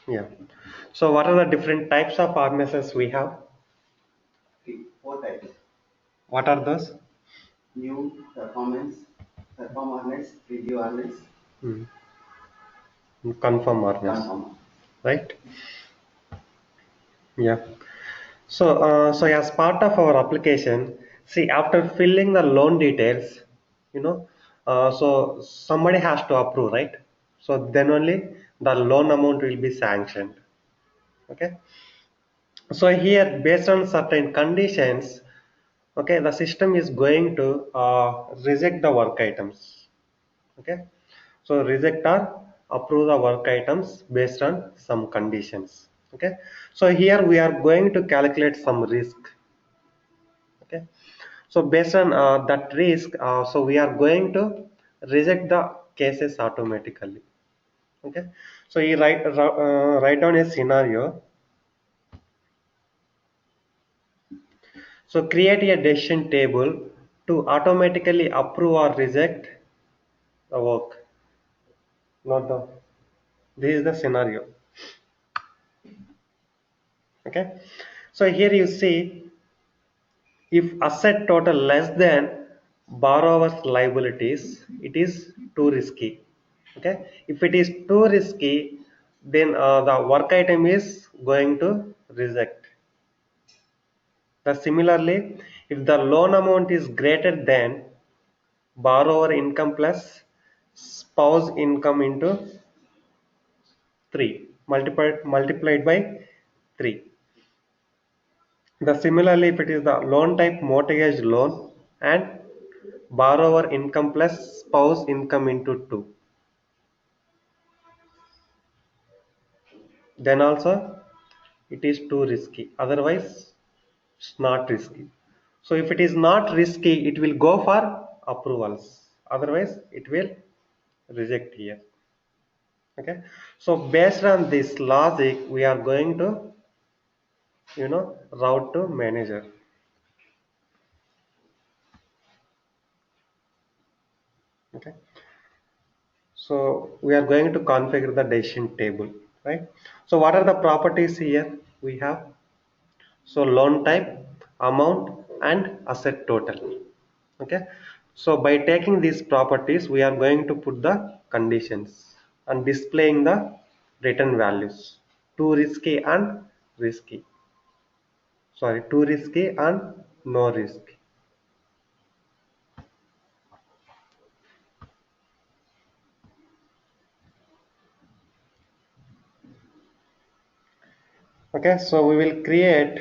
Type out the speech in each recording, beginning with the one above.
Yeah. So what are the different types of harnesses we have? Four types. What are those? New, perform harness, preview harness, Hmm. Confirm harness, conform. right? Yeah. So as part of our application, see, after filling the loan details, you know, so somebody has to approve, right? So then only the loan amount will be sanctioned. Okay. So here, based on certain conditions, okay, the system is going to reject the work items. Okay. So reject or approve the work items based on some conditions. Okay. So here we are going to calculate some risk. Okay. So based on that risk, so we are going to reject the cases automatically. Okay. So you write down a scenario. So create a decision table to automatically approve or reject the work. Not the. This is the scenario. Okay. So here you see, if asset total less than borrower's liabilities, it is too risky. Okay. If it is too risky, then the work item is going to reject. Similarly, if the loan amount is greater than borrower income plus spouse income into 3 multiplied by 3. Similarly, if it is the loan type mortgage loan and borrower income plus spouse income into 2, then also it is too risky. Otherwise, it's not risky. So if it is not risky, it will go for approvals. Otherwise, it will reject here. Okay. So based on this logic, we are going to, route to manager. Okay. So we are going to configure the decision table, right? So what are the properties here we have? So loan type, amount, and asset total. Okay. So by taking these properties, we are going to put the conditions and displaying the return values. Too risky and risky. Sorry, too risky and no risk. Okay. So we will create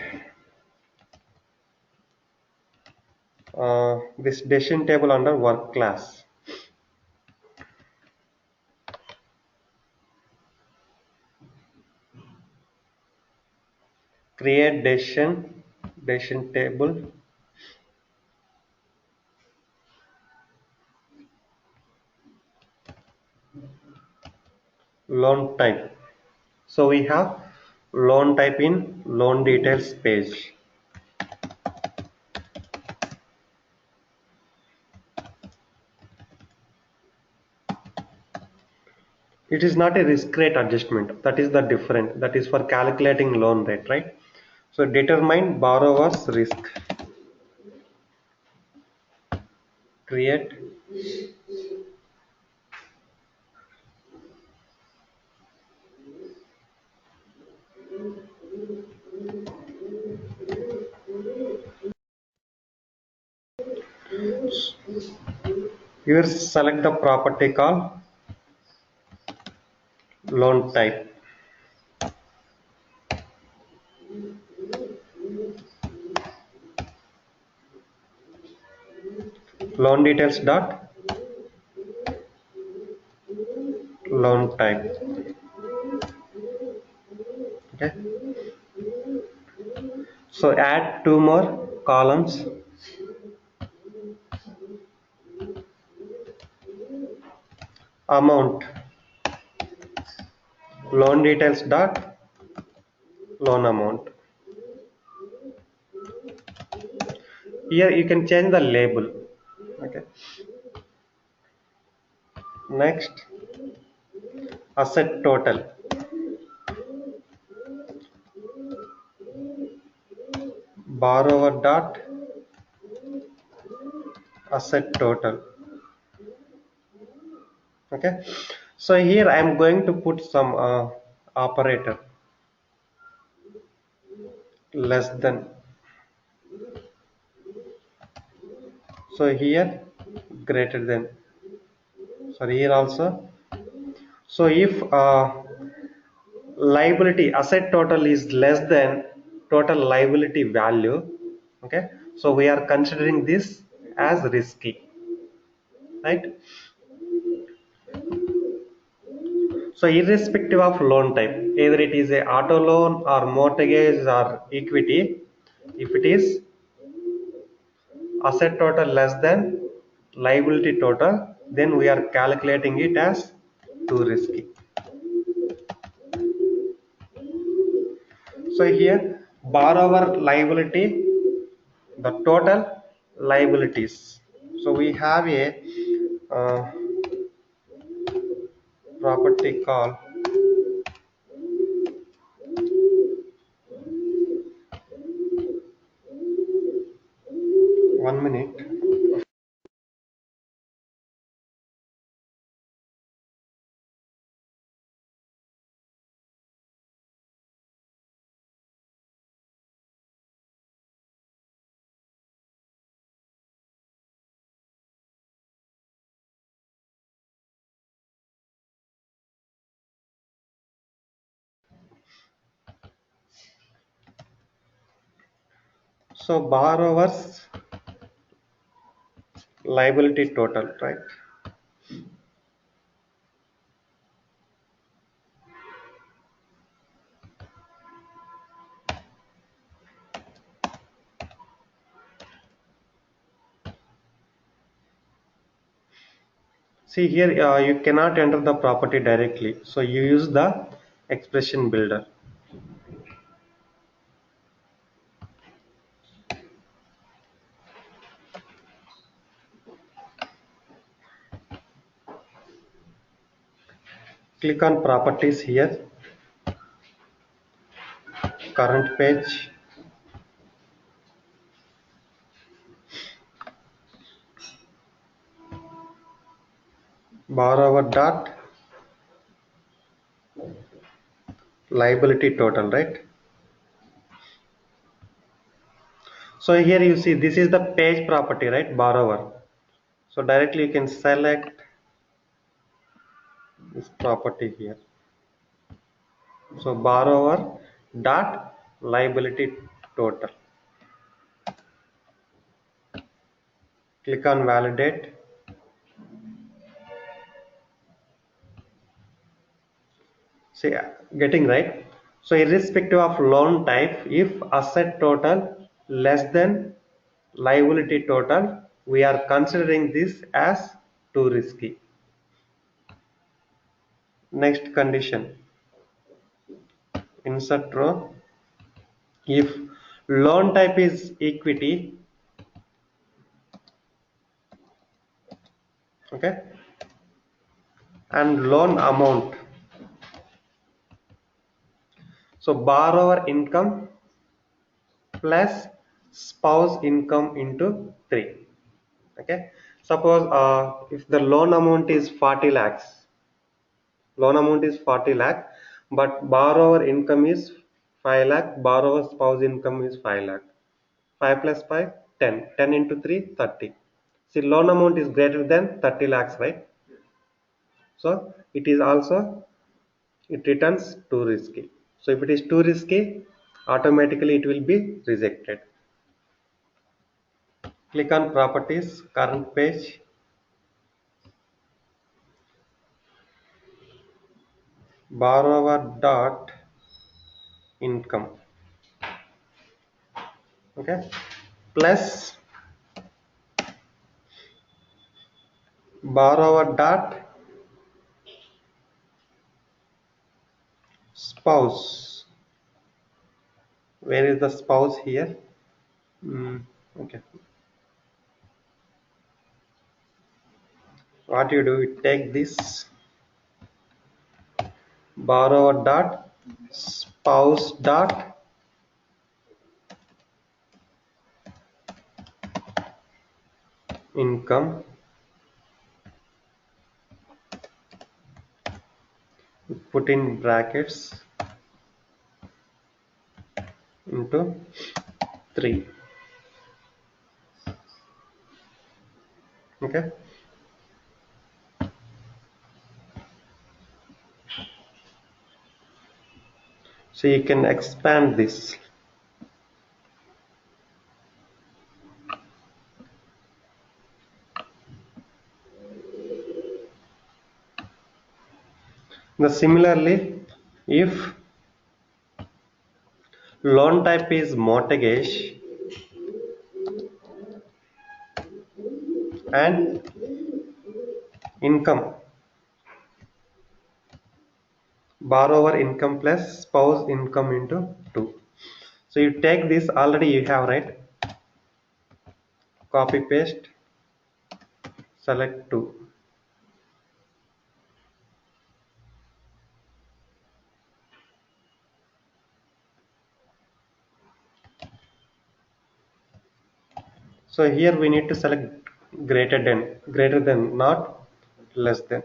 this decision table under work class. Create decision table, loan type. So we have loan type in loan details page. It is not a risk rate adjustment. That is the different. That is for calculating loan rate, right? So determine borrower's risk. Create here, select the property called loan type. Loan details dot loan type. Okay. So add two more columns. Amount. Loan details dot loan amount. Here you can change the label. Okay. Next, asset total. borrower dot asset total. Okay, so here I am going to put some operator less than. So here greater than. Sorry, here also. So if liability asset total is less than total liability value, okay, so we are considering this as risky, right? So irrespective of loan type, either it is a auto loan or mortgage or equity, if it is asset total less than liability total, then we are calculating it as too risky. So here borrower liability, the total liabilities. So we have a uh, property called 1 minute. So borrowers liability total, right? See here, you cannot enter the property directly, so you use the expression builder. Click on properties here, current page, borrower dot liability total, right? So here you see this is the page property, right? Borrower. So directly you can select this property here. So borrower dot liability total. Click on validate. See, getting right. So irrespective of loan type, if asset total less than liability total, we are considering this as too risky. Next condition, insert row. If loan type is equity, okay, and loan amount, so borrower income plus spouse income into 3. Okay, suppose if the loan amount is 40 lakhs, loan amount is 40 lakh, but borrower income is 5 lakh, borrower spouse income is 5 lakh. 5 plus 5, 10. 10 into 3, 30. See, loan amount is greater than 30 lakhs, right? So it is also, it returns too risky. So if it is too risky, automatically it will be rejected. Click on properties, current page, borrower dot income, okay, plus borrower dot spouse. Where is the spouse here? Okay, what you do, you take this borrower dot spouse dot income, put in brackets into 3. Okay, so you can expand this. Now similarly, if loan type is mortgage and income, borrower income plus spouse income into 2. So you take this, already you have, right? Copy paste, select 2. So here we need to select greater than, not less than.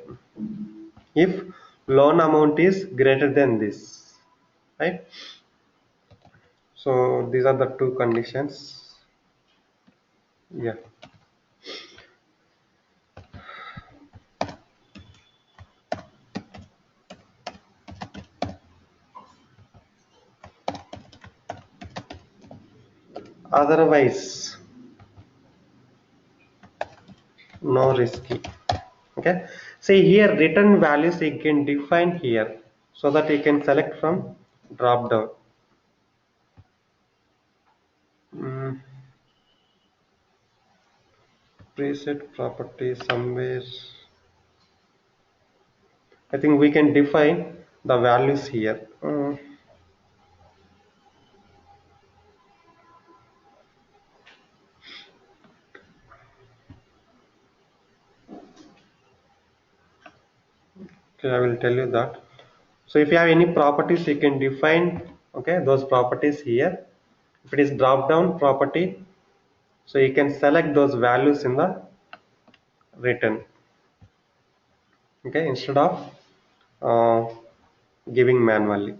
If loan amount is greater than this, right? So these are the two conditions. Yeah. Otherwise, no risky. Okay, see here return values you can define here, so that you can select from drop down. mm, Preset property somewhere, I think we can define the values here. Okay, I will tell you that. So if you have any properties you can define, okay, those properties here. If it is drop down property, so you can select those values in the return, okay, instead of uh, giving manually.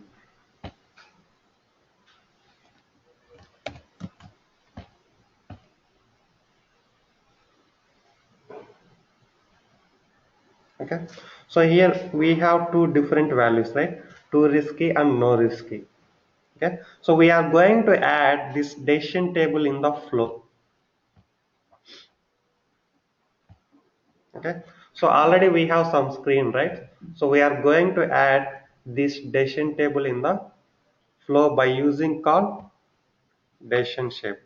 Okay, so here we have two different values, right? Too risky and no risky. Okay, so we are going to add this decision table in the flow. Okay, so already we have some screen, right? So we are going to add this decision table in the flow by using called decision shape.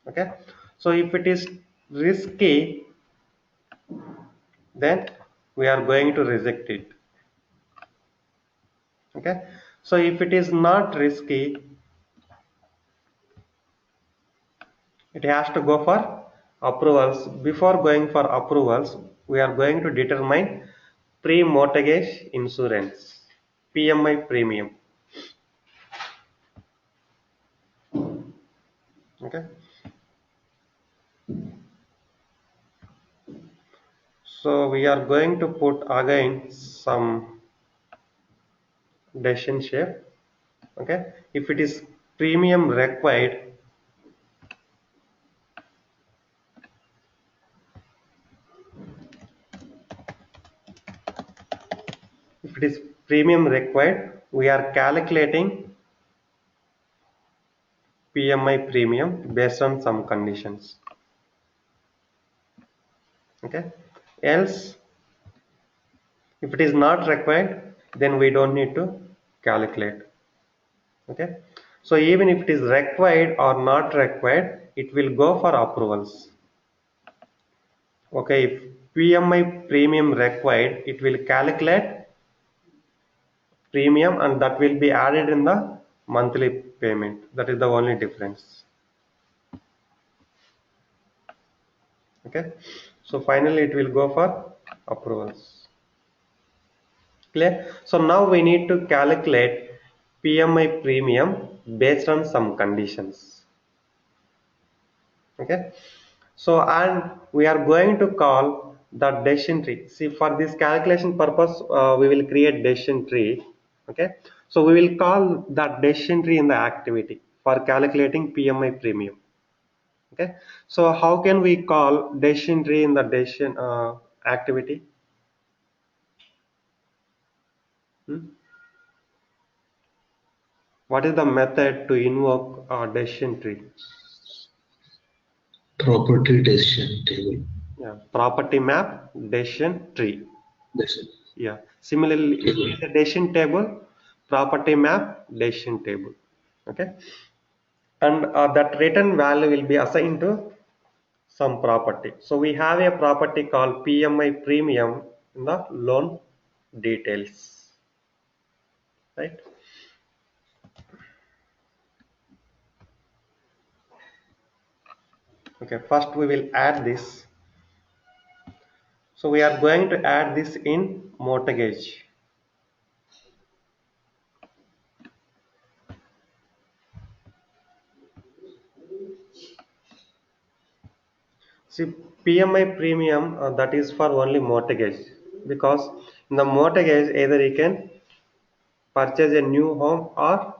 Okay, so if it is risky, then we are going to reject it. Okay, so if it is not risky, it has to go for approvals. Before going for approvals, we are going to determine pre-mortgage insurance, PMI premium. Okay, so we are going to put again some decision shape. Okay, if it is premium required, if it is premium required, we are calculating PMI premium based on some conditions. Okay, else if it is not required, then we don't need to calculate. Okay, so even if it is required or not required, it will go for approvals. Okay, if PMI premium required, it will calculate premium and that will be added in the monthly payment. That is the only difference. Okay, so finally it will go for approvals. Clear? So now we need to calculate PMI premium based on some conditions. Okay, So, and we are going to call the decision tree. See, for this calculation purpose, we will create decision tree. Okay, so we will call that decision tree in the activity for calculating PMI premium. Okay, so how can we call decision tree in the decision activity? Hmm? What is the method to invoke a decision tree? Property decision table. Yeah, property map decision tree. Decision Yeah. Similarly, if it table. is a decision table, property map decision table. Okay. And that return value will be assigned to some property. So we have a property called PMI premium in the loan details. Right. Okay. First we will add this. So we are going to add this in mortgage. See, PMI premium that is for only mortgage, because in the mortgage either you can purchase a new home or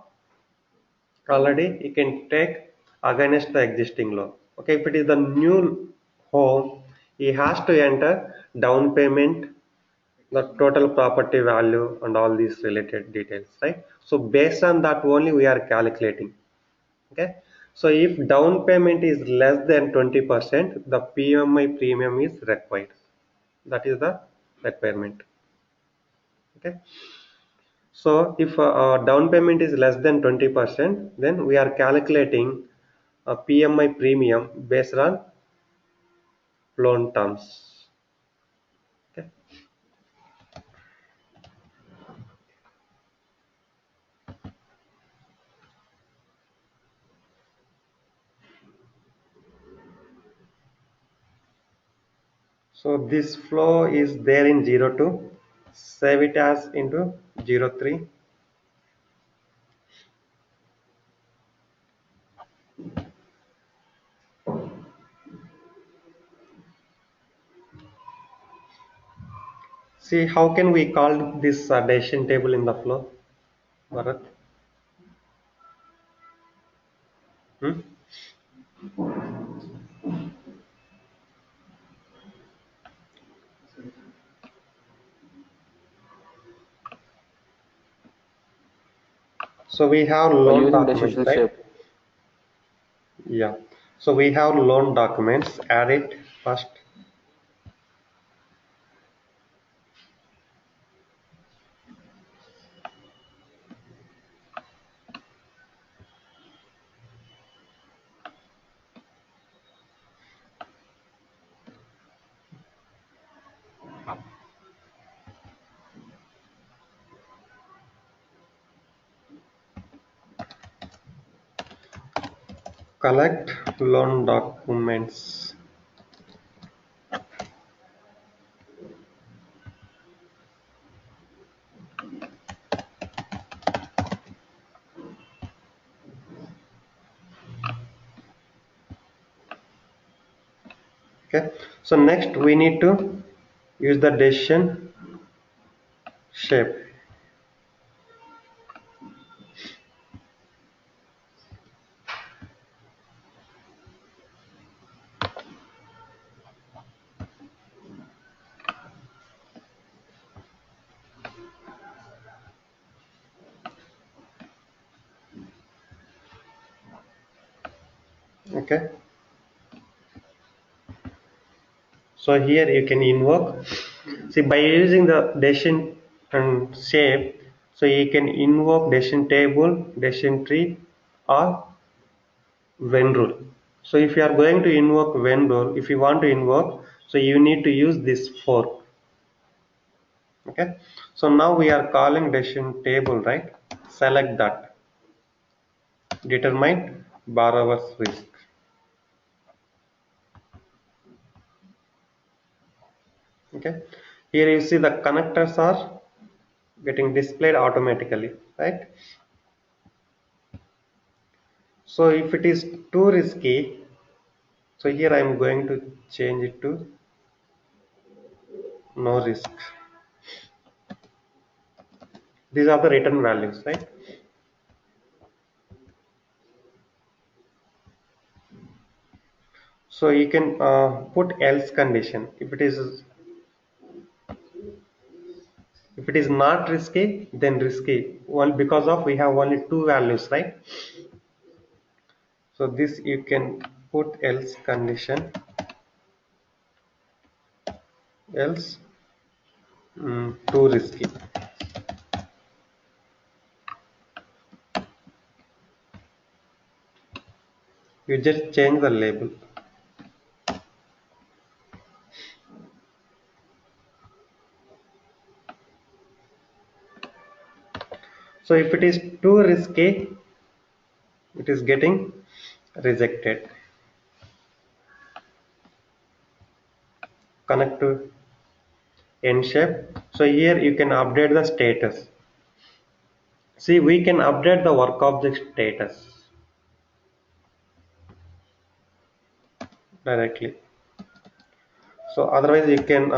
already you can take against the existing loan. Okay, if it is the new home, he has to enter down payment, the total property value, and all these related details, right? So based on that only we are calculating. Okay, so if down payment is less than 20%, the PMI premium is required. That is the requirement. Okay, so if down payment is less than 20%, then we are calculating a PMI premium based on loan terms. Okay, so this flow is there in 02. Save it as into 03. See, how can we call this decision table in the flow, Bharat? Hmm? So we have By loan using documents, decision right? shape. Yeah. So we have loan documents. Add it first. Collect loan documents. Okay. So next we need to use the decision shape. Okay. So here you can invoke. See, by using the decision and shape, so you can invoke decision table, decision tree, or when rule. So if you are going to invoke when rule, if you want to invoke, so you need to use this fork. Okay. So now we are calling decision table, right? Select that. Determine borrower's risk. Okay. Here you see the connectors are getting displayed automatically, right? So if it is too risky, So here I am going to change it to no risk. These are the return values, right? So you can put else condition. If it is not risky, then risky. Well, because of we have only two values, right? So this you can put else condition, else too risky. You just change the label. So if it is too risky, it is getting rejected. Connect to end shape. So here you can update the status. See, we can update the work object status directly. So otherwise you can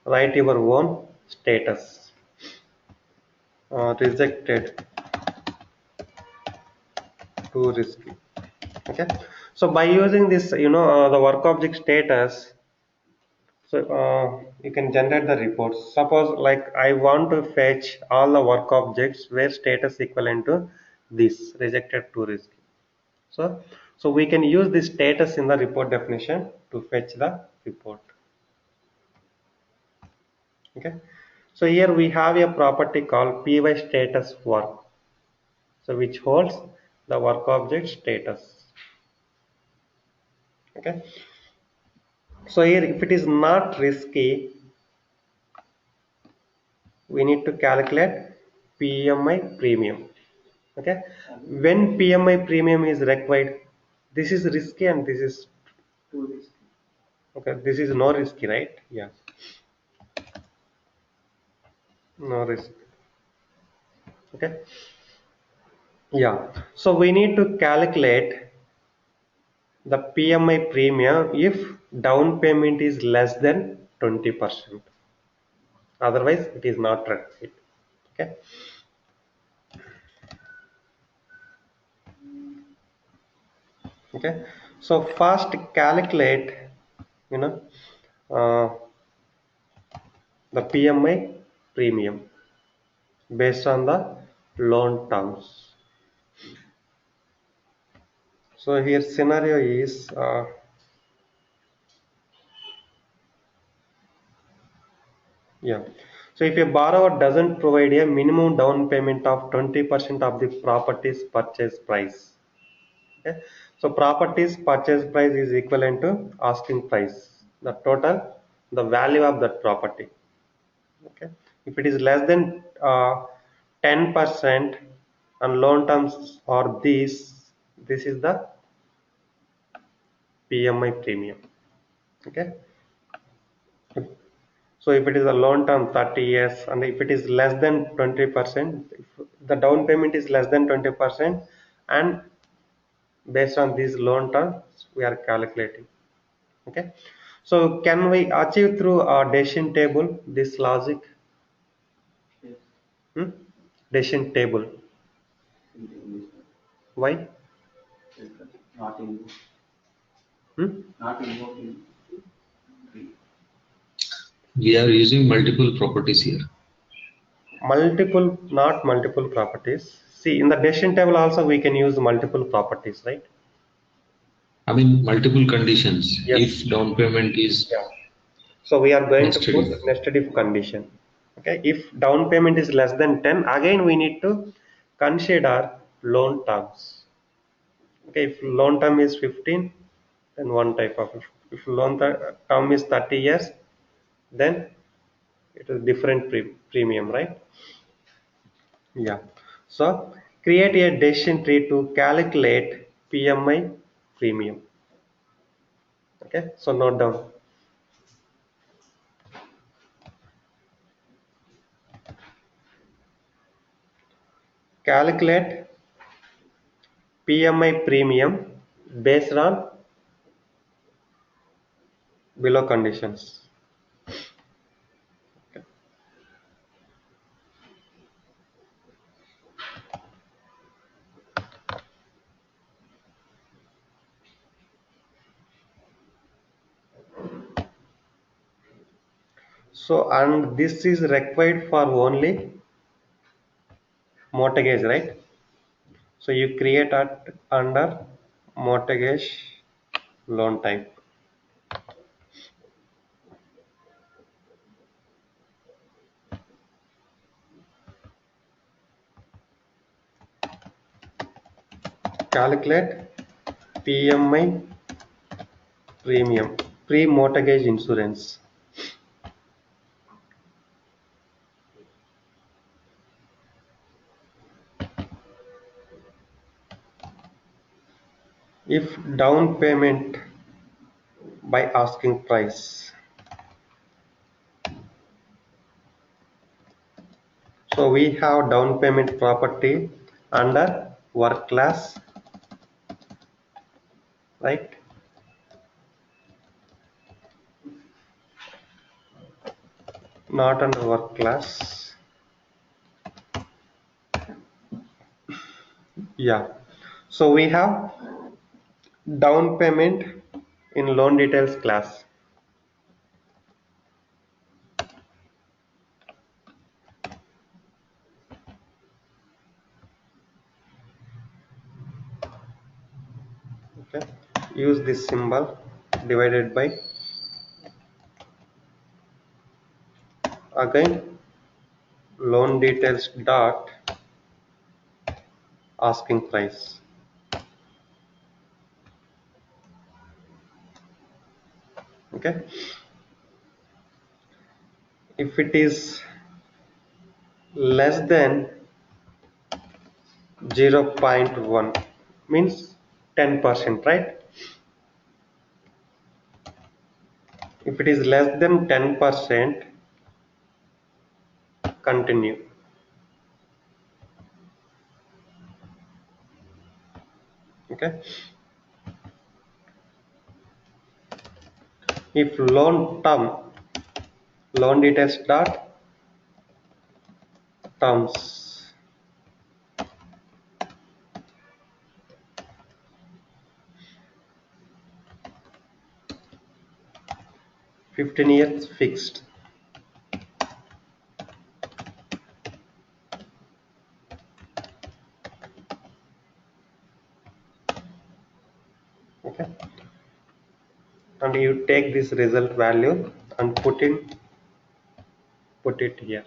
write your own status. Rejected, too risky. Okay. So by using this, the work object status, so you can generate the reports. Suppose like I want to fetch all the work objects where status equivalent to this rejected too risky. So, so we can use this status in the report definition to fetch the report. Okay. So here we have a property called py status work. So which holds the work object status. Okay. So here if it is not risky, we need to calculate PMI premium. Okay. When PMI premium is required, this is risky and this is Too risky. okay. This is no risky, right? Yeah. No risk. Okay. Yeah. So we need to calculate the PMI premium if down payment is less than 20%. Otherwise, it is not required. Okay. Okay. So first calculate, you know, uh, the PMI premium based on the loan terms. So here scenario is yeah. So if a borrower doesn't provide a minimum down payment of 20% of the property's purchase price, okay. So property's purchase price is equivalent to asking price, the total, the value of that property. Okay. If it is less than 10% and loan terms are this is the PMI premium. Okay. So if it is a loan term 30 years and if it is less than 20%, if the down payment is less than 20% and based on these loan terms we are calculating. Okay. So can we achieve through a decision table this logic? Yes. Hmm? Decision table. In English. Why? Yes. Not in. Hmm? Not invoking. We are using multiple properties here. Multiple, not multiple properties. See, in the decision table also we can use multiple properties, right? I mean, multiple conditions. Yes. If down payment is Yeah. So we are going to nested put if. nested if condition. Okay. If down payment is less than 10, again we need to consider loan terms. Okay. If loan term is 15, then one type of. If loan term is 30 years, then it is different premium, right? Yeah. So create a decision tree to calculate PMI premium. Okay. So note down. Calculate PMI premium based on below conditions. So, and this is required for only mortgage, right? So you create it under mortgage loan type. Calculate PMI premium, pre-mortgage insurance. If down payment by asking price. So we have down payment property under work class, right? Not under work class. Yeah. So we have down payment in loan details class. Okay. Use this symbol divided by again loan details dot asking price. Okay. If it is less than 0.1 means 10%, right? If it is less than 10%, continue. Okay. If loan details dot terms. 15 years fixed. Okay. And you take this result value and put it here.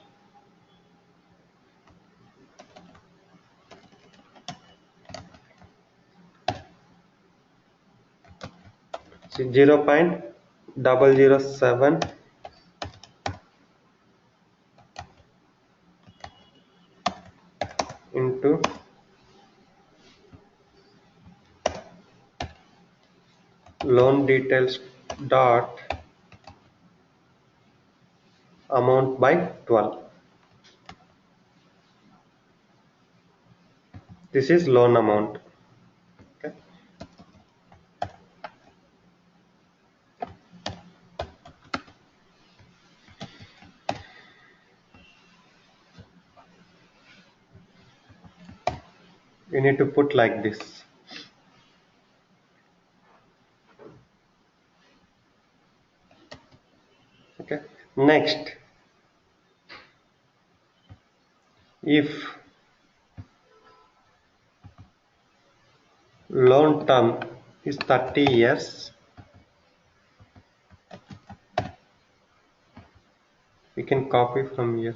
So 0.007 into loan details dot amount by 12. This is loan amount. Okay. You need to put like this. Okay. Next, if loan term is 30 years, we can copy from here.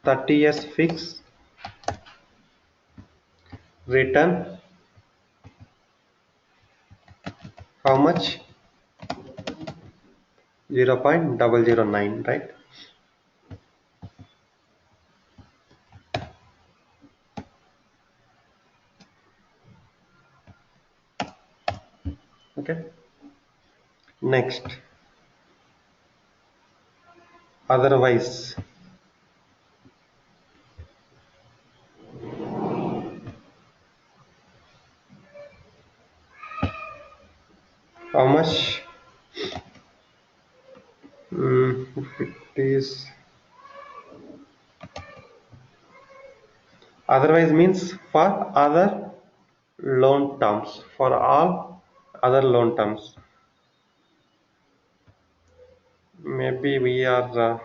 Thirty years fixed, return how much? 0.009, right? Okay. Next, otherwise How much? If it is otherwise means for other loan terms, for all other loan terms. Maybe we are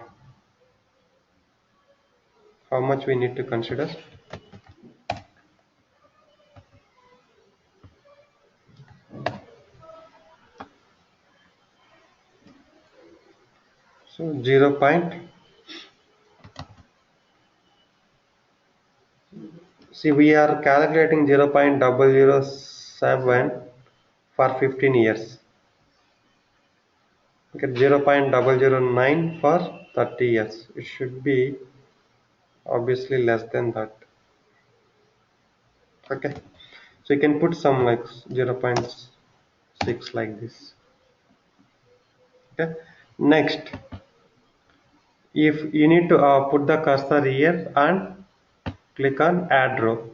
how much we need to consider. So 0 point. See, we are calculating 0.007 for 15 years. Okay, 0.009 for 30 years. It should be obviously less than that. Okay, so you can put some like 0.6 like this. Okay, next, if you need to put the cursor here and click on add row.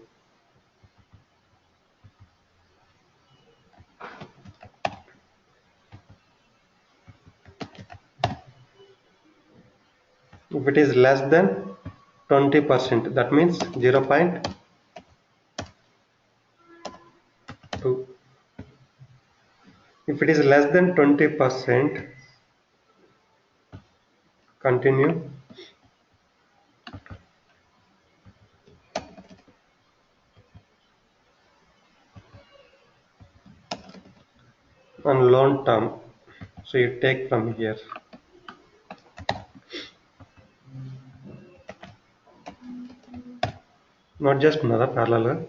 If it is less than 20%, that means 0.2. If it is less than 20%, continue. On loan term, so you take from here. Not just another parallel,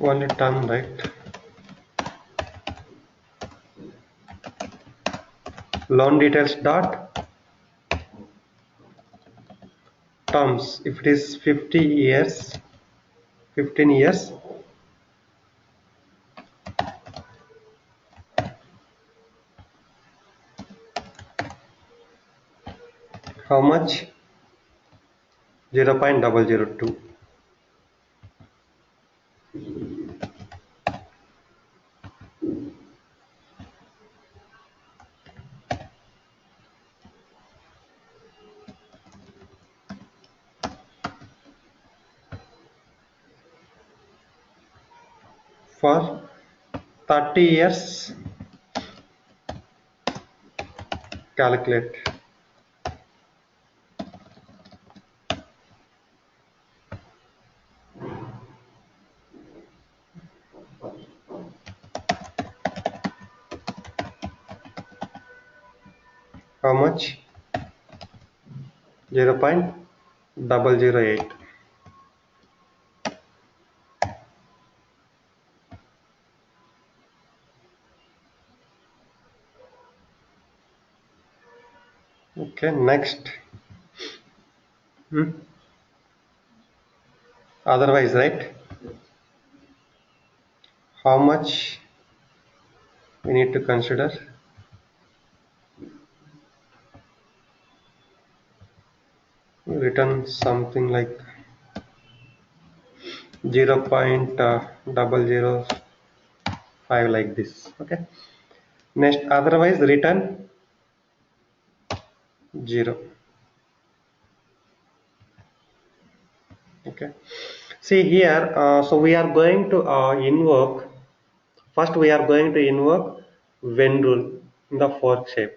only term, right? Loan details dot terms. If it is 50 years, 15 years, how much? 0.002. For 30 years, calculate. How much? 0.008. Okay, next. Otherwise, right? How much we need to consider? Written something like 0.005 like this. Okay. Next, otherwise return 0. Okay. See here, so we are going to invoke. First, we are going to invoke when rule in the fork shape.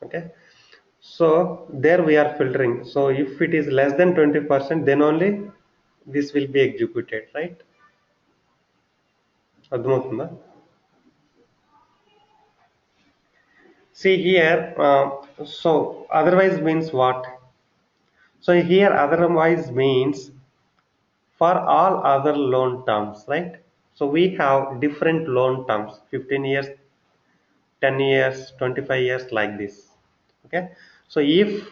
Okay. So there we are filtering. So if it is less than 20%, then only this will be executed, right? అర్థమవుతుందా? See here, so otherwise means what? So here otherwise means for all other loan terms, right? So we have different loan terms, 15 years, 10 years, 25 years like this. Okay. So if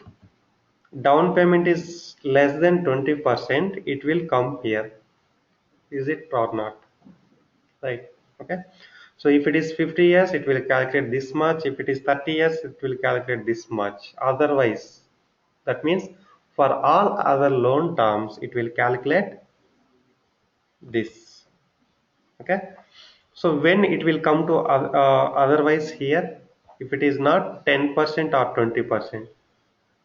down payment is less than 20%, it will come here. Is it or not? Right. Okay. So if it is 50 years, it will calculate this much. If it is 30 years, it will calculate this much. Otherwise, that means for all other loan terms, it will calculate this. Okay, so when it will come to otherwise here, if it is not 10% or 20%,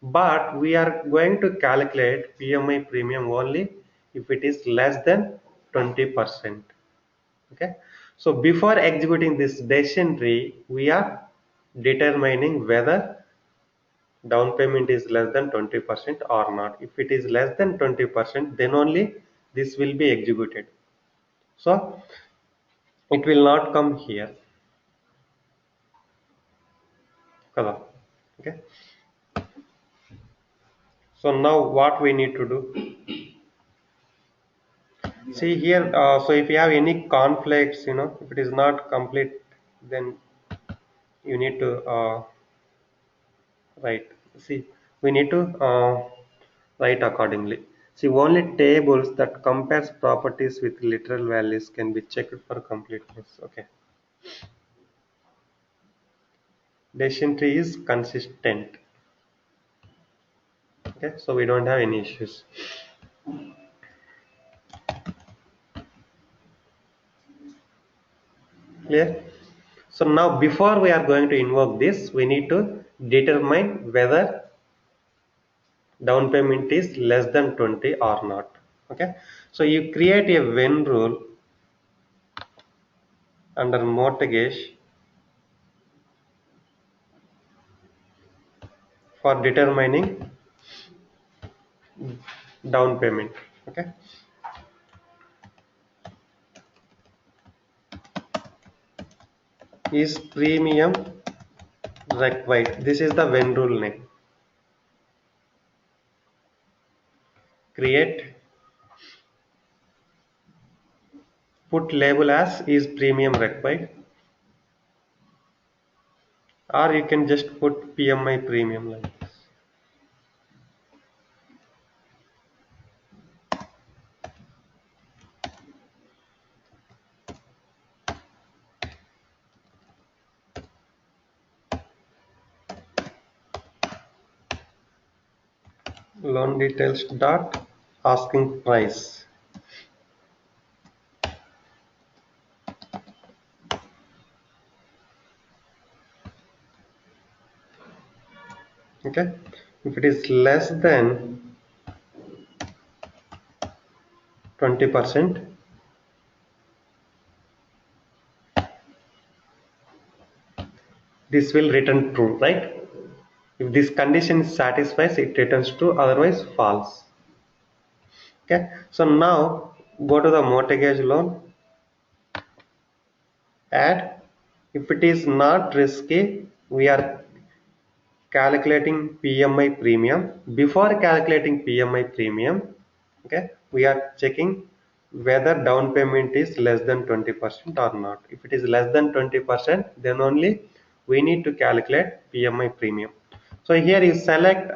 but we are going to calculate PMI premium only if it is less than 20%. Okay, so before executing this decision tree, we are determining whether down payment is less than 20% or not. If it is less than 20%, then only this will be executed. So it will not come here. Color. Okay. So now what we need to do? See here. So if you have any conflicts, if it is not complete, then you need to write. See, we need to write accordingly. See, only tables that compares properties with literal values can be checked for completeness. Okay. Decision tree is consistent. Okay, so we don't have any issues. Clear? So now before we are going to invoke this, we need to determine whether down payment is less than 20 or not. Okay, so you create a when rule under mortgage for determining down payment. Okay, is premium required? This is the when rule name. Create, put label as is premium required, or you can just put PMI premium like this. Loan details dot asking price. Okay, if it is less than 20%, this will return true, right? If this condition satisfies, it returns true, otherwise false. Okay, so now go to the mortgage loan, add. If it is not risky, we are calculating PMI premium. Before calculating PMI premium, okay, we are checking whether down payment is less than 20% or not. If it is less than 20%, then only we need to calculate PMI premium. So here you select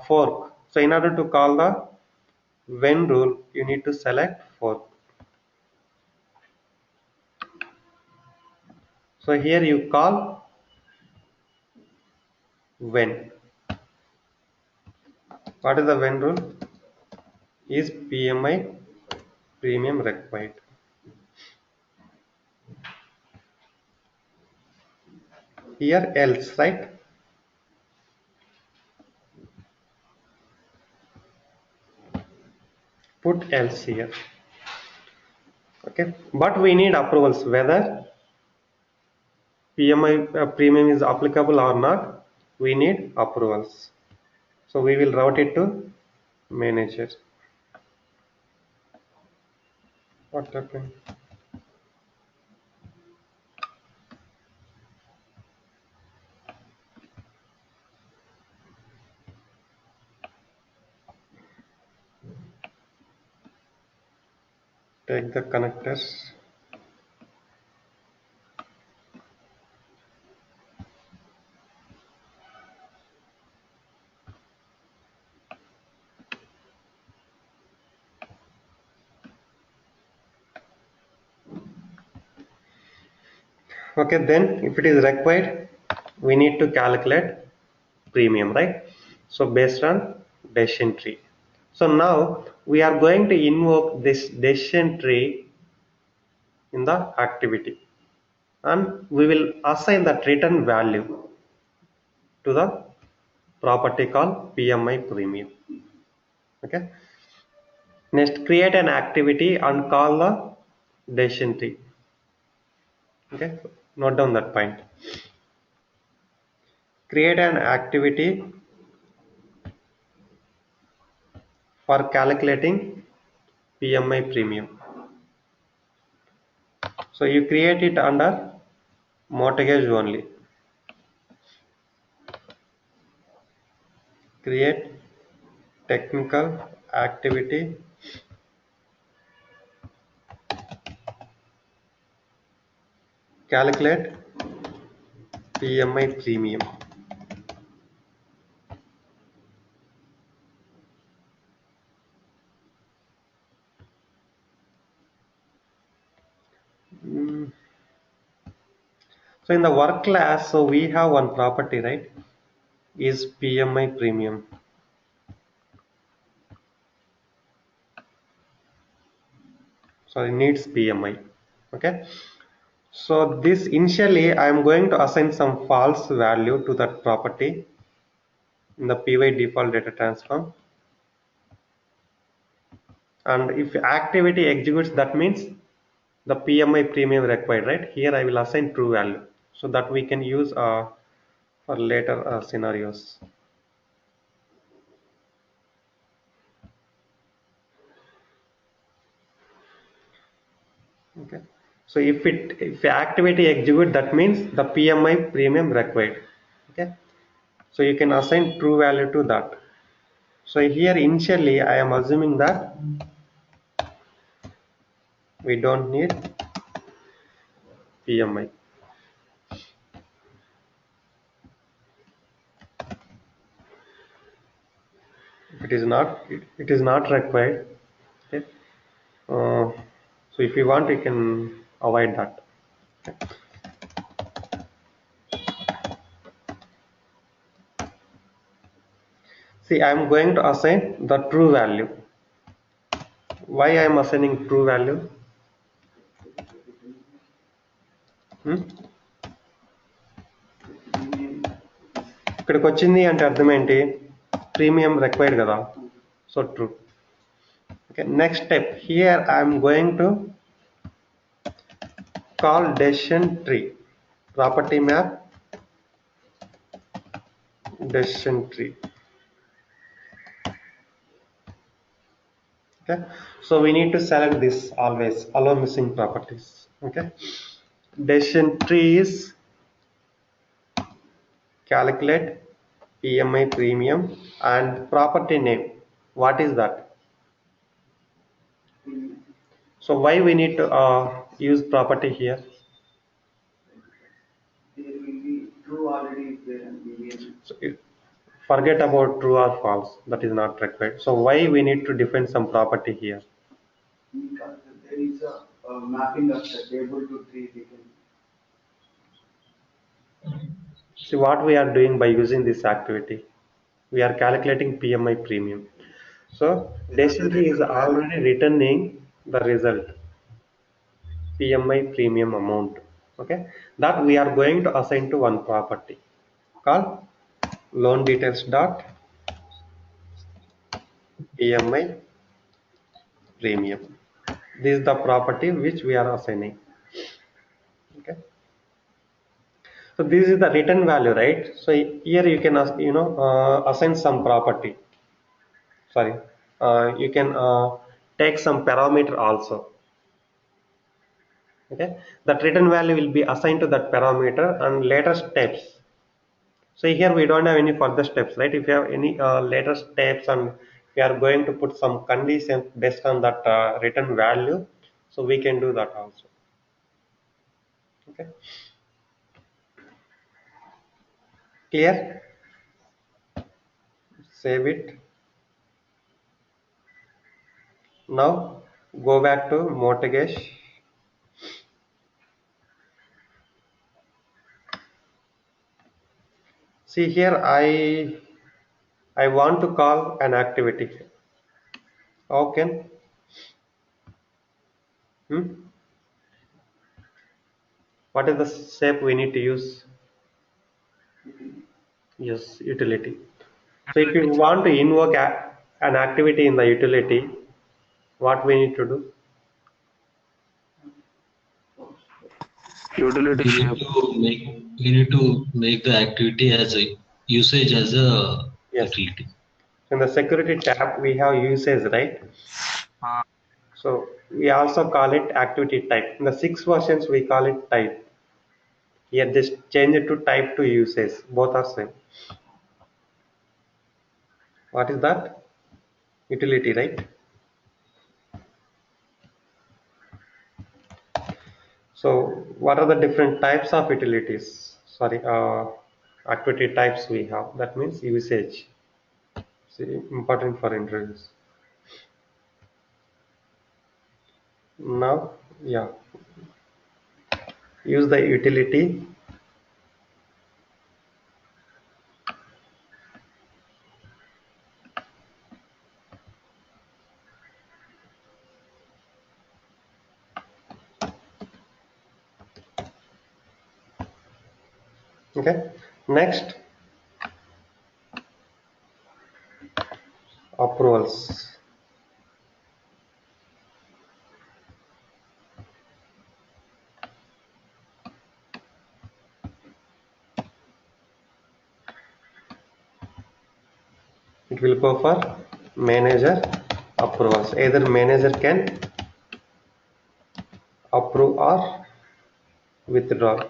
fork. So in order to call the when rule, you need to select fork. So here you call when. What is the when rule? Is PMI premium required? Here else, right? Put else here. Okay, but we need approvals whether PMI premium is applicable or not. We need approvals. So we will route it to manager. What happened? Take the connectors. Okay, then if it is required, we need to calculate premium, right? So based on decision tree. So now we are going to invoke this decision tree in the activity, and we will assign that return value to the property called PMI premium. Okay. Next, create an activity and call the decision tree. Okay. Note down that point. Create an activity for calculating PMI premium. So you create it under mortgage only. Create technical activity calculate PMI premium. Mm. So in the work class, so we have one property, right? Is PMI premium. So it needs PMI. Okay. So this initially I am going to assign some false value to that property in the py default data transform. And if activity executes, that means the PMI premium required, right? Here I will assign true value so that we can use for later scenarios. Okay. So if activity execute, that means the PMI premium required. Okay. So you can assign true value to that. So here initially I am assuming that we don't need PMI. It is not required. Okay. So if you want, you can avoid that. Okay. See, I am going to assign the true value. Why I am assigning true value? Hmm? ఇక్కడికి వచ్చింది అంటే అర్థం ఏంటి? Premium required కదా, so true. Okay, next step, here I am going to call decision tree, property map decision tree. Okay, so we need to select this always, allow missing properties. Okay, decision tree is calculate PMI premium and property name. What is that? So why we need to use property here? There will be true already is there and boolean. So forget about true or false, that is not required. So why we need to define some property here? Because there is a mapping of the table to tree. We can See what we are doing by using this activity. We are calculating PMI premium. So decision tree is already returning the result, PMI premium amount. Okay, that we are going to assign to one property called loan details dot PMI premium. This is the property which we are assigning. Okay. So this is the return value, right? So here you can assign some property. Sorry, you can take some parameter also. Okay, that return value will be assigned to that parameter and later steps. So here we don't have any further steps, right? If you have any later steps and we are going to put some conditions based on that return value, so we can do that also. Okay, clear? Save it. Now go back to mortgage. See here I want to call an activity. How can? What is the shape we need to use? Yes, utility. So if you want to invoke an activity in the utility, what we need to do? Utility We need shape. to make we need to make the activity as a usage as a Yes. utility. In the security tab, we have usage, right? Uh, So we also call it activity type. In the 6 versions, we call it type. Here, just change it to type to usage. Both are same. What is that? Utility, right? So what are the different types of utilities? Sorry, activity types we have. That means usage. See, important for interviews. Now, yeah, use the utility. Okay. Next, approvals. It will go for manager approvals. Either manager can approve or withdraw.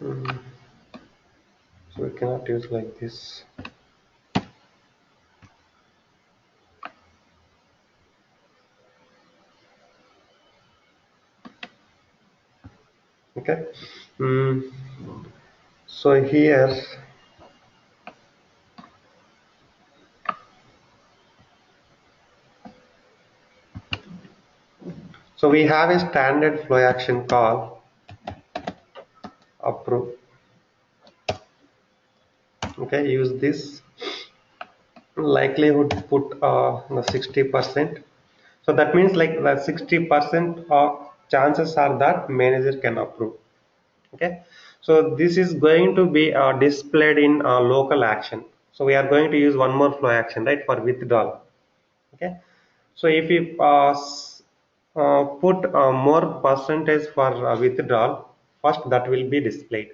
Mm, so we cannot use like this. Okay. Mm, so here, so we have a standard flow action call approve. Okay, use this likelihood put the 60%. So that means like the 60% of chances are that manager can approve. Okay, so this is going to be displayed in local action. So we are going to use one more flow action, right, for withdrawal. Okay, so if you put more percentage for withdrawal, first that will be displayed.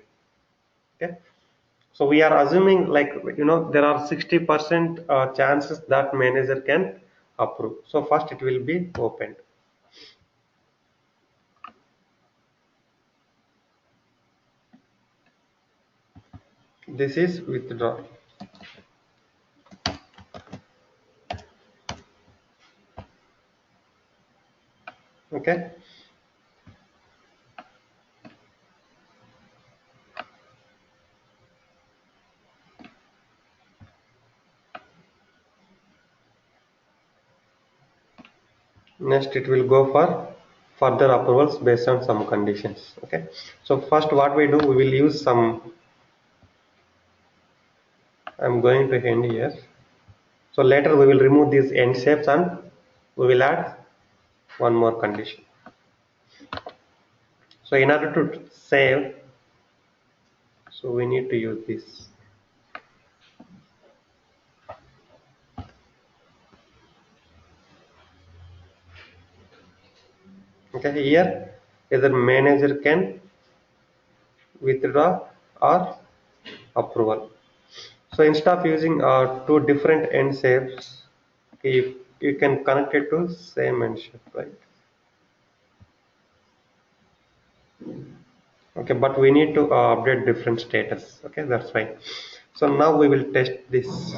Okay, so we are assuming like there are 60% chances that manager can approve. So first it will be opened. This is withdrawal. Okay. Next it will go for further approvals based on some conditions. Okay. So first what we do, we will use some, I'm going to end here. So later we will remove these end shapes and we will add one more condition. So in order to save, so we need to use this. Okay, here either manager can withdraw or approval. So instead of using two different end shapes, you can connect it to same end shape, right? Okay, but we need to update different status. Okay, that's fine. So now we will test this.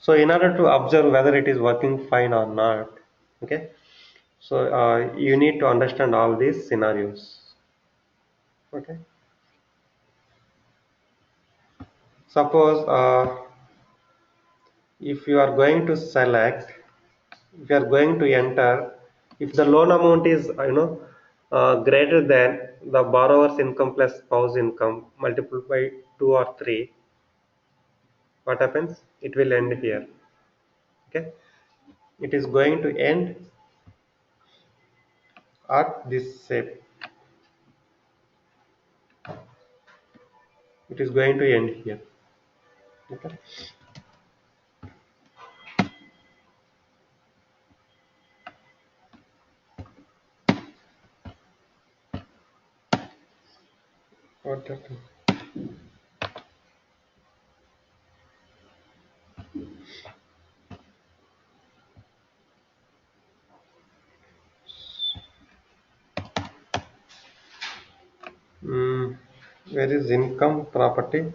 So in order to observe whether it is working fine or not, okay, so you need to understand all these scenarios. Okay, suppose if you are going to select, if you are going to enter If the loan amount is greater than the borrower's income plus spouse income multiplied by 2 or 3, what happens? It will end here. Okay, it is going to end at this shape. It is going to end here. Okay. What happened? Hmm. Where is income property?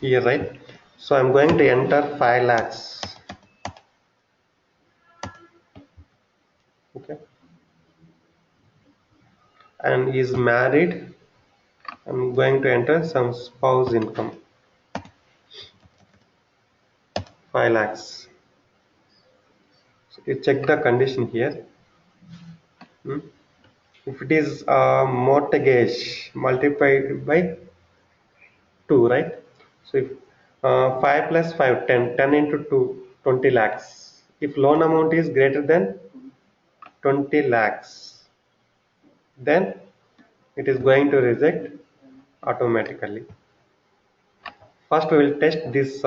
Here, right? So I'm going to enter 5 lakhs. Okay. And is married. I'm going to enter some spouse income. 5 lakhs. So you check the condition here. Hmm. If it is mortgage multiplied by 2, right? So if 5 plus 5, 10, 10 into 2, 20 lakhs. If loan amount is greater than 20 lakhs, then it is going to reject automatically. First we will test this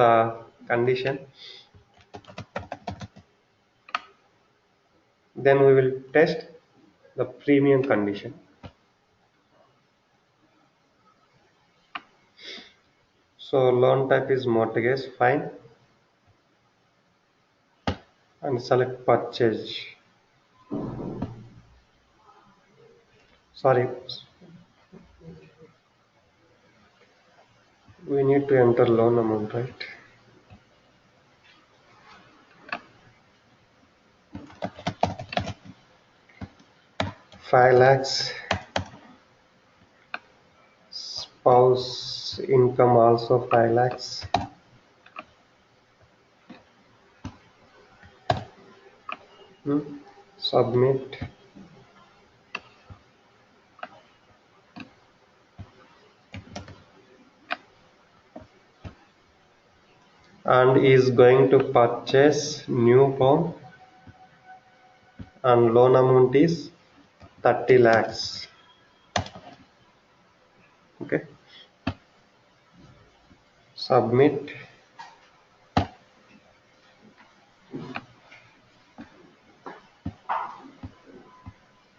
condition, then we will test the premium condition. So loan type is mortgage, fine, and select purchase. Sorry, we need to enter loan amount, right? Five lakhs. Spouse income also 5 lakhs. Submit. And is going to purchase new home and loan amount is 30 lakhs. Okay. Submit.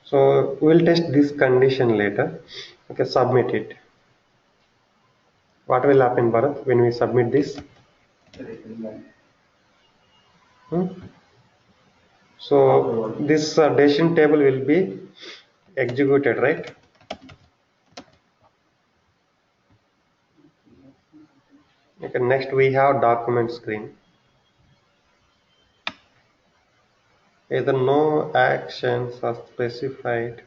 So we'll test this condition later. Okay, submit it. What will happen, Bharat, when we submit this? Hmm? So this decision table will be executed, right? Okay, next we have document screen. Either no actions are specified.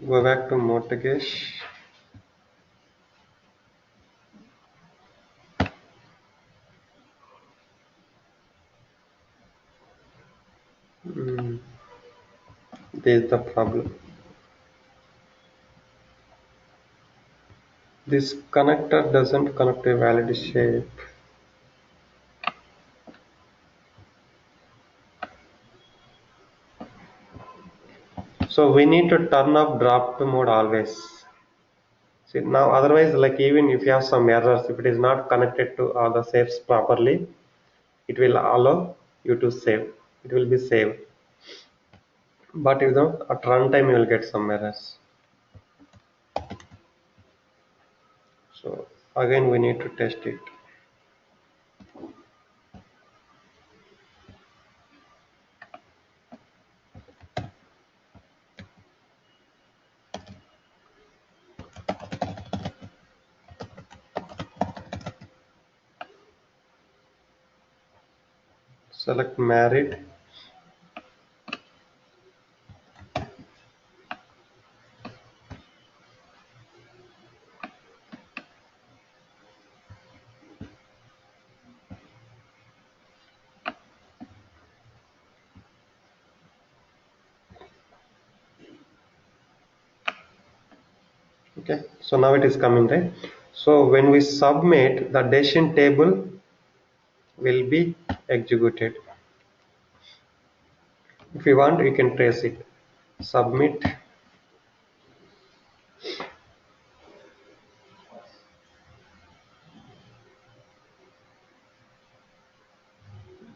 Go back to mortgage. There is the problem. This connector doesn't connect a valid shape. So we need to turn off draft mode always. See now, otherwise, like even if you have some errors, if it is not connected to all the shapes properly, it will allow you to save. It will be saved. But you know, at runtime you will get some errors. So again we need to test it. Select married. Okay, so now it is coming, right? So when we submit, the decision table will be executed. If you want, you can trace it. Submit.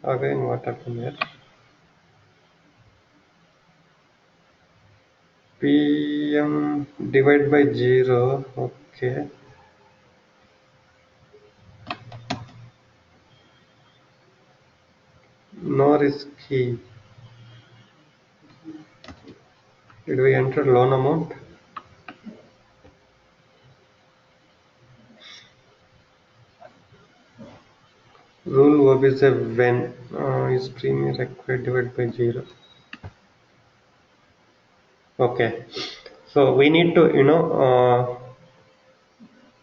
Again, what happened here? PM divide by 0. Okay. No risky. Did we enter loan amount? Rule obeys when is premium required divided by 0. Okay. So we need to,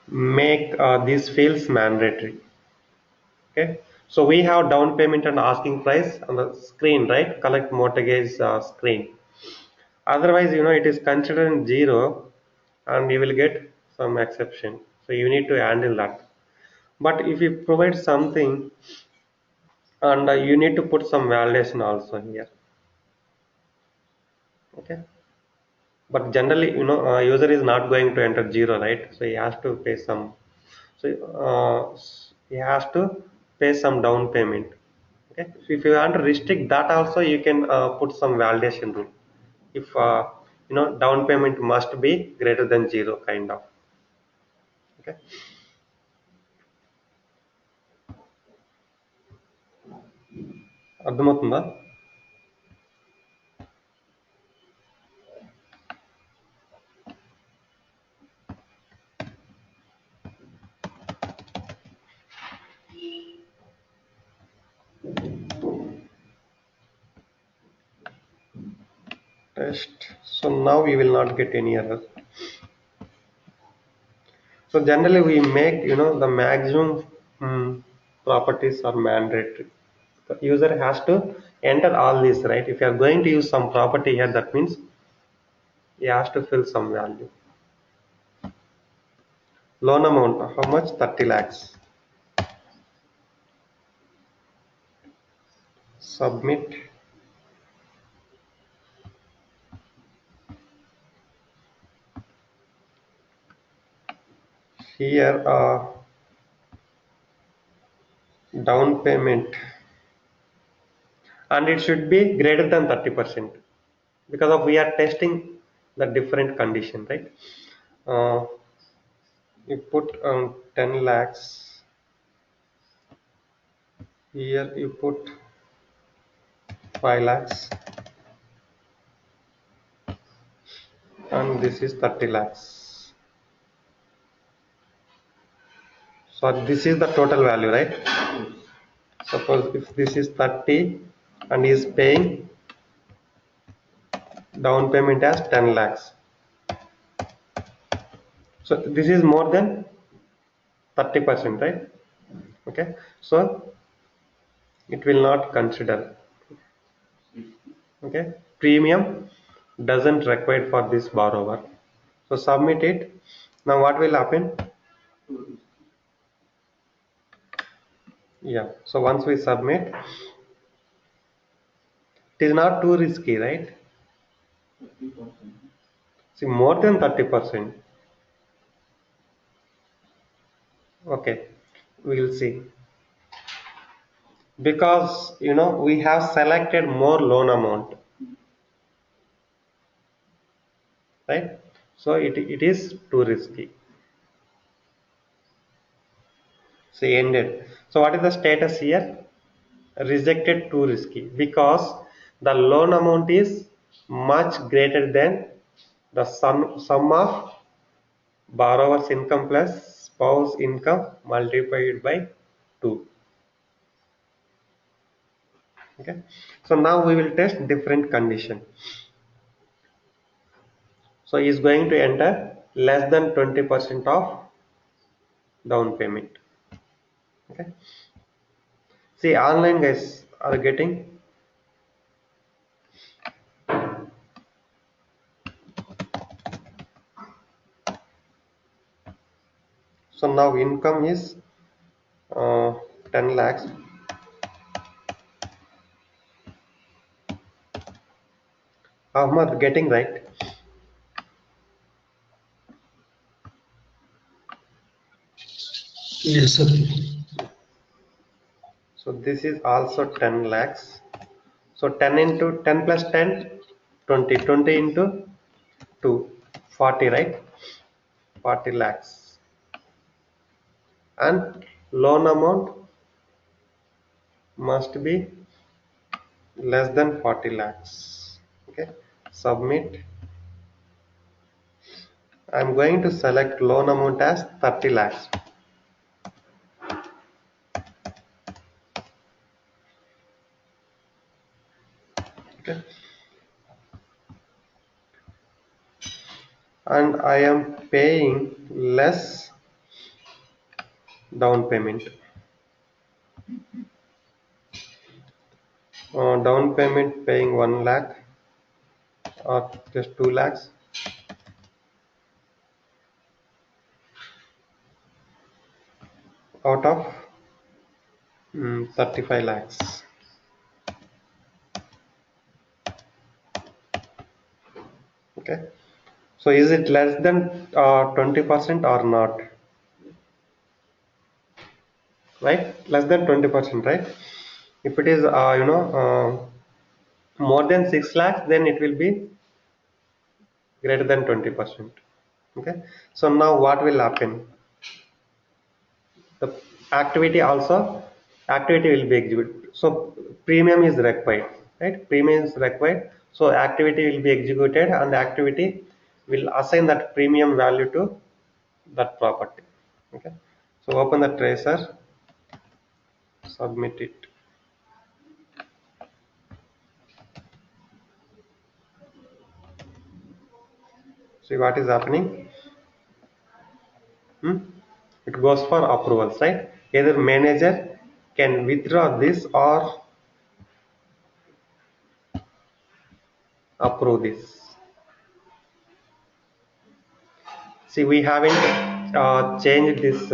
make these fields mandatory. Okay. So we have down payment and asking price on the screen, right? Collect mortgage screen. Otherwise, it is considered 0 and you will get some exception. So you need to handle that. But if you provide something and you need to put some validation also here. Okay. But generally, user is not going to enter 0, right? So he has to pay some. So he has to pay some down payment. Okay. So if you want to restrict that also, you can put some validation rule. If down payment must be greater than 0, kind of. Okay. అర్థమవుతుందా? Test. So now we will not get any error. So generally we make the maximum properties are mandatory. The user has to enter all these, right? If you are going to use some property here, that means he has to fill some value. Loan amount, how much? 30 lakhs. Submit. Here down payment, and it should be greater than 30% because of we are testing the different condition, right? Uh, you put 10 lakhs. Here you put 5 lakhs and this is 30 lakhs. So this is the total value, right? Suppose if this is 30 and he is paying down payment as 10 lakhs. So this is more than 30%, right? Okay. So it will not consider. Okay. Premium doesn't require for this borrower. So submit it. Now what will happen? Yeah. So once we submit, it is not too risky, right? 30%. See, more than 30%. Okay. We will see. Because we have selected more loan amount, right? So it is too risky. So ended. So what is the status here? Rejected, too risky, because the loan amount is much greater than the sum of borrower's income plus spouse income multiplied by 2. Okay. So now we will test different condition. So he is going to enter less than 20% of down payment. Okay. See, online guys are getting So now income is 10 lakhs. Ahmad, getting right? Yes, sir. So this is also 10 lakhs. So 10 into 10 plus 10, 20. 20 into 2, 40, right? 40 lakhs. And loan amount must be less than 40 lakhs. Okay, submit. I'm going to select loan amount as 30 lakhs. Okay, and I am paying less down payment. Down payment paying 1 lakh or just 2 lakhs. Out of 35 lakhs. Okay, so is it less than 20% or not? Right, less than 20%, right? If it is more than 6 lakhs, then it will be greater than 20%. Okay, so now what will happen? The activity will be executed. So premium is required, right? Premium is required. So activity will be executed, and the activity will assign that premium value to that property. Okay, so open the tracer, submit it. See what is happening. It goes for approvals, right? Either manager can withdraw this or approve this. See, we haven't changed this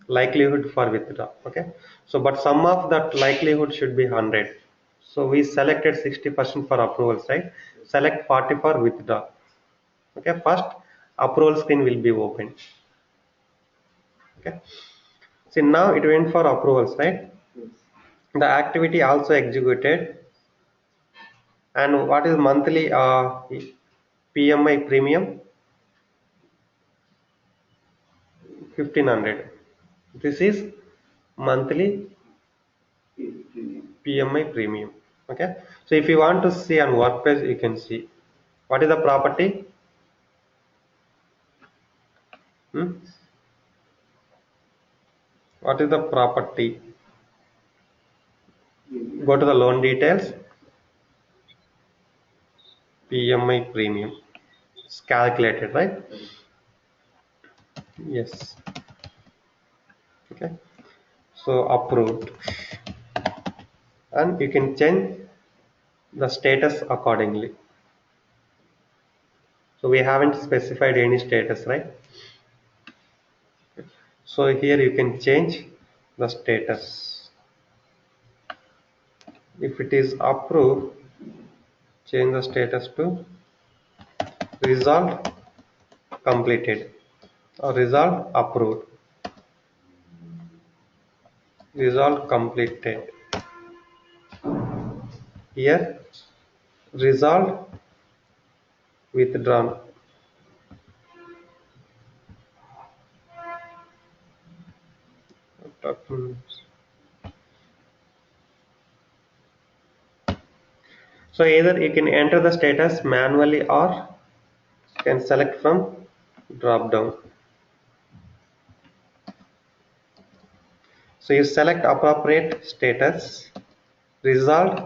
likelihood for withdraw. Okay, so but sum of that likelihood should be 100. So we selected 60% for approvals, right? Select 40 for withdraw. Okay, first approval screen will be opened. Okay, see now it went for approvals, right? The activity also executed. And what is monthly PMI premium? 1500. This is monthly PMI premium. Okay, so if you want to see on WordPress, you can see what is the property. Hmm? What is the property? Go to the loan details, PMI premium. It's calculated, right? Yes. Okay, so approved, and you can change the status accordingly. So we haven't specified any status, right? So here you can change the status. If it is approved, change the status to resolved completed or resolved approved. Resolved completed. Here resolved withdrawn. So either you can enter the status manually or can select from drop down. So you select appropriate status, resolved,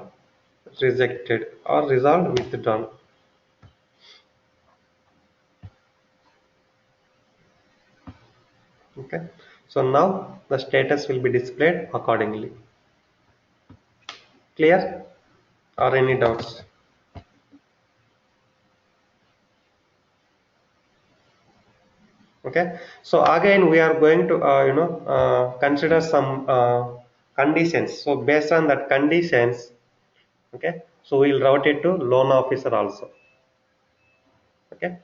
rejected, or resolved withdrawn. Okay, so now the status will be displayed accordingly. Clear or any doubts? Okay. Okay, so again we are going to consider some conditions. So based on that conditions, okay, so we'll route it to loan officer also. Okay,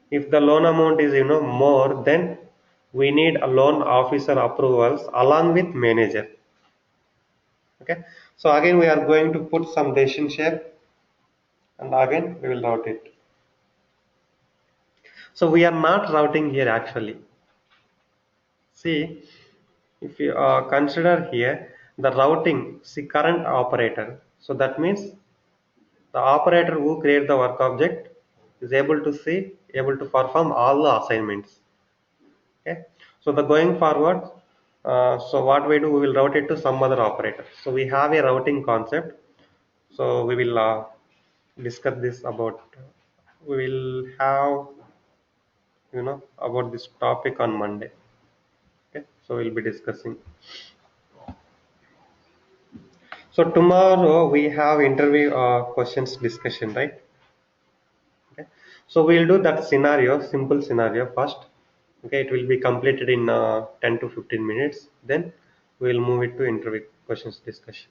if the loan amount is more, then we need a loan officer approvals along with manager. Okay, so again we are going to put some decision shape, and again we will route it. So we are not routing here actually. See, if you consider here the routing, see current operator. So that means the operator who create the work object is able to see, able to perform all the assignments. Okay. So the going forward, so what we do, we will route it to some other operator. So we have a routing concept. So we will discuss this about. We will have about this topic on Monday. Okay. So we'll be discussing. So tomorrow we have interview questions discussion, right? Okay. So we'll do that scenario, simple scenario first. Okay, it will be completed in 10 to 15 minutes. Then we'll move it to interview questions discussion.